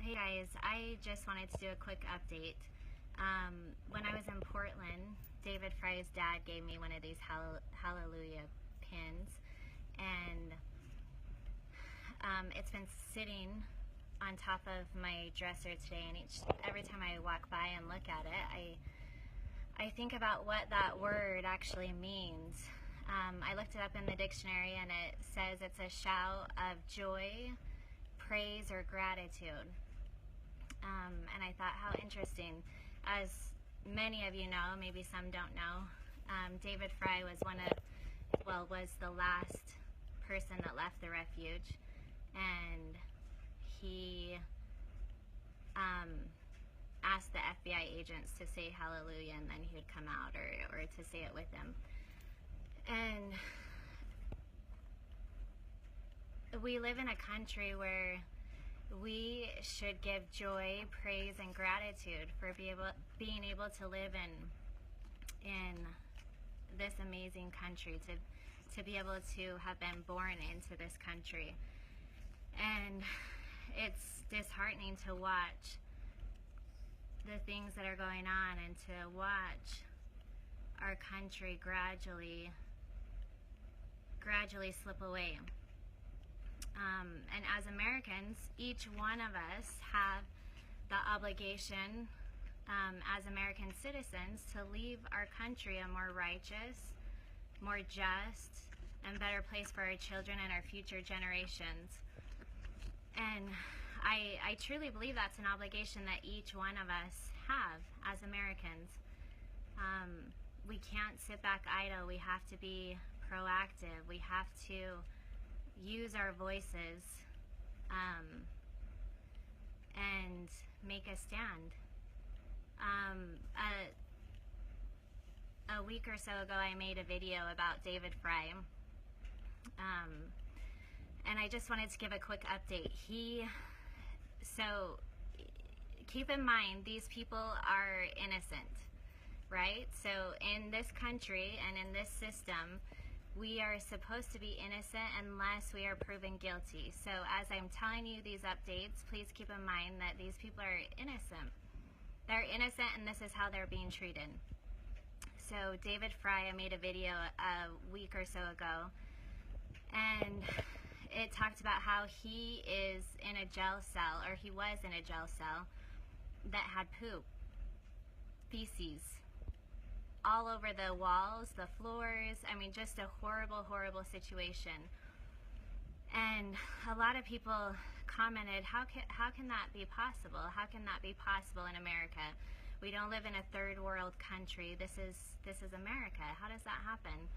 Hey guys, I just wanted to do a quick update. When I was in Portland, David Fry's dad gave me one of these hallelujah pins, and it's been sitting on top of my dresser today, and every time I walk by and look at it, I think about what that word actually means. I looked it up in the dictionary, and it says it's a shout of joy, praise, or gratitude. And I thought, how interesting. As many of you know, maybe some don't know, David Fry was was the last person that left the refuge, and he asked the FBI agents to say hallelujah, and then he would come out, or to say it with him. And we live in a country where we should give joy, praise, and gratitude for being able to live in this amazing country, to be able to have been born into this country. And it's disheartening to watch the things that are going on, and to watch our country gradually slip away. And as Americans, each one of us have the obligation, as American citizens, to leave our country a more righteous, more just, and better place for our children and our future generations. And I truly believe that's an obligation that each one of us have as Americans. We can't sit back idle. We have to be proactive. We have to use our voices and make a stand. A week or so ago, I made a video about David Fry, and I just wanted to give a quick update. So keep in mind, these people are innocent, right? So in this country and in this system, we are supposed to be innocent unless we are proven guilty. So as I'm telling you these updates, please keep in mind that these people are innocent. They're innocent, and this is how they're being treated. So David Fry, I made a video a week or so ago, and it talked about how he is in a jail cell, or he was in a jail cell that had poop, feces, all over the walls, the floors. I mean, just a horrible, horrible situation. And a lot of people commented, how can that be possible? How can that be possible in America? We don't live in a third world country. This is America. How does that happen?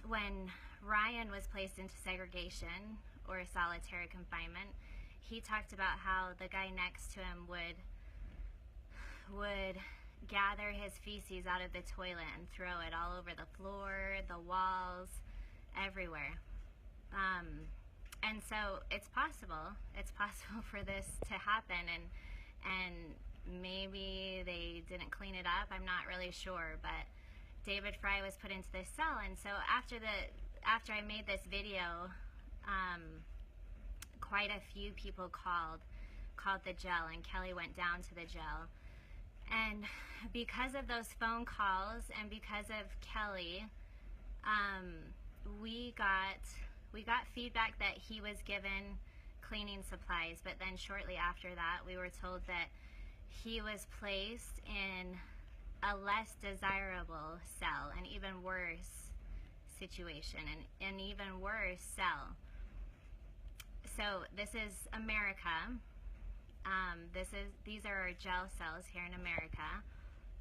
When Ryan was placed into segregation or solitary confinement, he talked about how the guy next to him would gather his feces out of the toilet and throw it all over the floor, the walls, everywhere. And so it's possible for this to happen, and maybe they didn't clean it up. I'm not really sure, but David Fry was put into this cell. And so after I made this video, quite a few people called the jail, and Kelly went down to the jail. And because of those phone calls and because of Kelly, we got feedback that he was given cleaning supplies, but then shortly after that, we were told that he was placed in a less desirable cell, an even worse situation, and an even worse cell. So this is America. These are our jail cells here in America,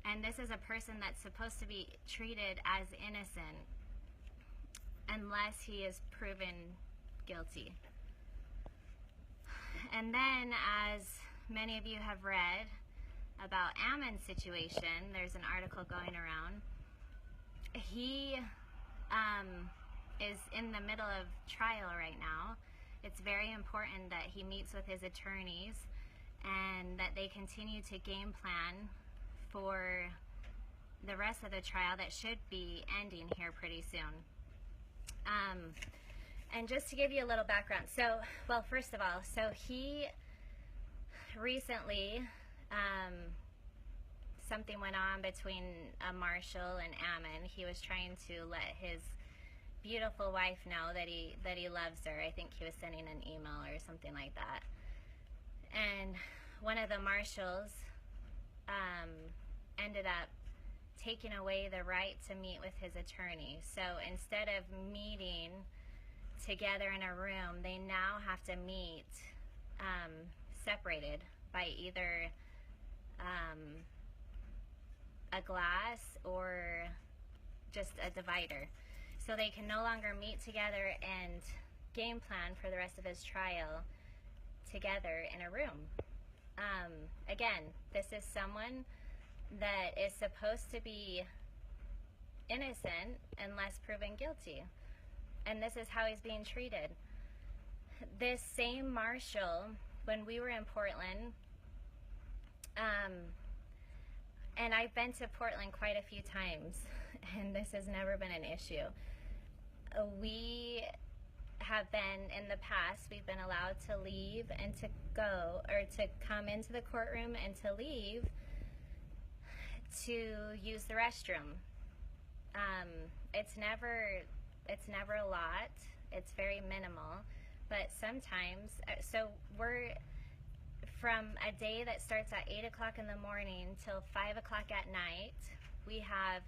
and this is a person that's supposed to be treated as innocent unless he is proven guilty. And then, as many of you have read about Ammon's situation, there's an article going around. He is in the middle of trial right now. It's very important that he meets with his attorneys and that they continue to game plan for the rest of the trial that should be ending here pretty soon. And just to give you a little background, so, well, first of all, so he recently, something went on between a marshal and Ammon. He was trying to let his beautiful wife know that he loves her. I think he was sending an email or something like that. And one of the marshals ended up taking away the right to meet with his attorney. So instead of meeting together in a room, they now have to meet separated by either a glass or just a divider. So they can no longer meet together and game plan for the rest of his trial together in a room. Again, this is someone that is supposed to be innocent unless proven guilty. And this is how he's being treated. This same marshal, when we were in Portland, and I've been to Portland quite a few times, and this has never been an issue. We have been, in the past, we've been allowed to leave and to go, or to come into the courtroom and to leave to use the restroom. It's never a lot. It's very minimal, but sometimes, so we're from a day that starts at 8 o'clock in the morning till 5 o'clock at night. We have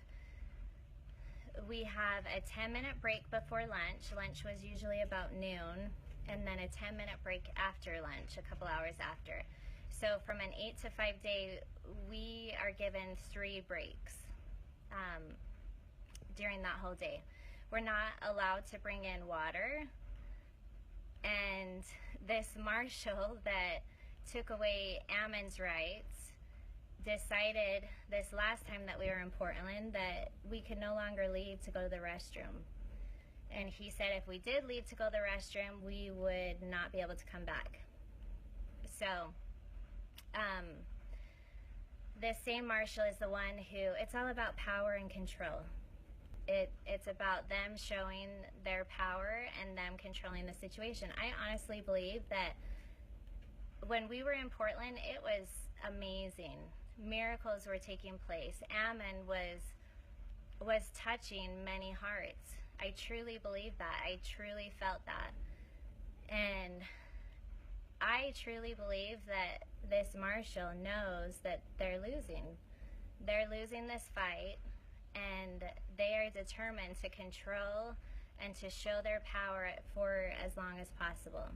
a 10-minute break before lunch. Lunch was usually about noon, and then a 10-minute break after lunch, a couple hours after. So from an 8 to 5 day, we are given 3 breaks during that whole day. We're not allowed to bring in water, and this marshal that took away Ammon's rights decided this last time that we were in Portland that we could no longer leave to go to the restroom. And he said if we did leave to go to the restroom, we would not be able to come back. So, this same marshal is the one who, it's all about power and control. It's about them showing their power and them controlling the situation. I honestly believe that when we were in Portland, it was amazing. Miracles were taking place. Ammon was touching many hearts. I truly believe that. I truly felt that. And I truly believe that this marshal knows that they're losing. They're losing this fight, and they are determined to control and to show their power for as long as possible.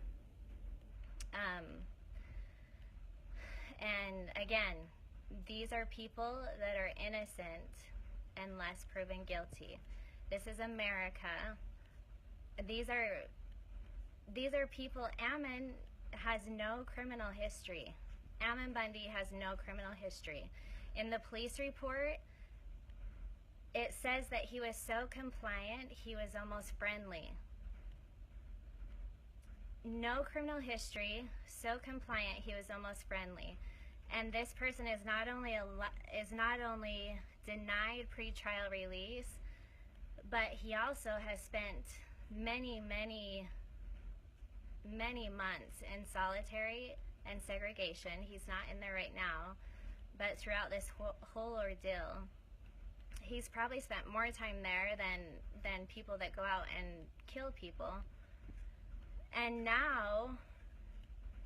And again, these are people that are innocent unless proven guilty. This is America. These are people. Ammon has no criminal history. Ammon Bundy has no criminal history. In the police report, it says that he was so compliant, he was almost friendly. No criminal history, so compliant, he was almost friendly. And this person is not only denied pretrial release, but he also has spent many months in solitary and segregation. He's not in there right now, but throughout this whole ordeal, he's probably spent more time there than people that go out and kill people. And now,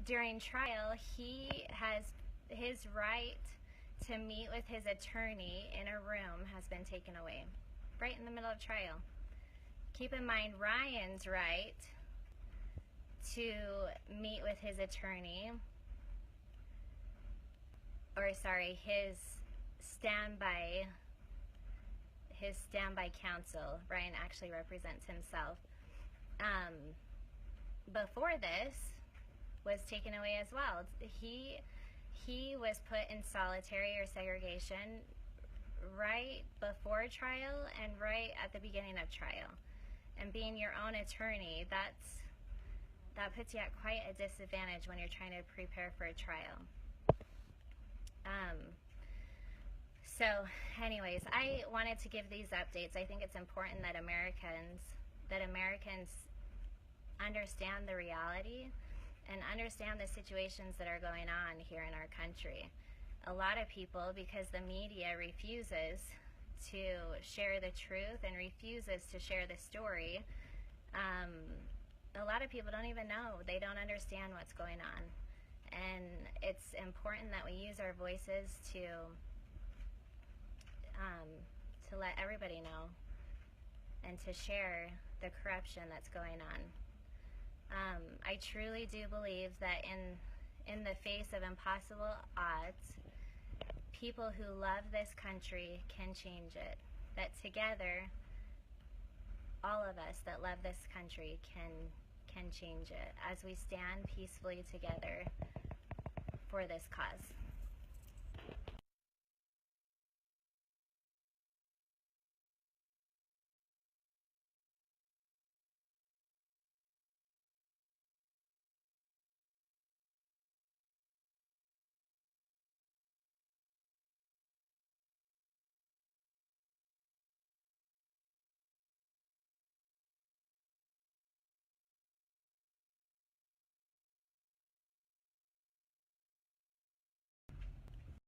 during trial, he has his right to meet with his attorney in a room has been taken away, right in the middle of trial. Keep in mind Ryan's right to meet with his attorney, or sorry, his standby counsel. Ryan actually represents himself. Before this was taken away as well. He was put in solitary or segregation right before trial and right at the beginning of trial. And being your own attorney, that puts you at quite a disadvantage when you're trying to prepare for a trial. So anyways, I wanted to give these updates. I think it's important that Americans understand the reality and understand the situations that are going on here in our country. A lot of people, because the media refuses to share the truth and refuses to share the story, a lot of people don't even know. They don't understand what's going on. And it's important that we use our voices to let everybody know and to share the corruption that's going on. I truly do believe that in the face of impossible odds, people who love this country can change it. That together, all of us that love this country can change it as we stand peacefully together for this cause.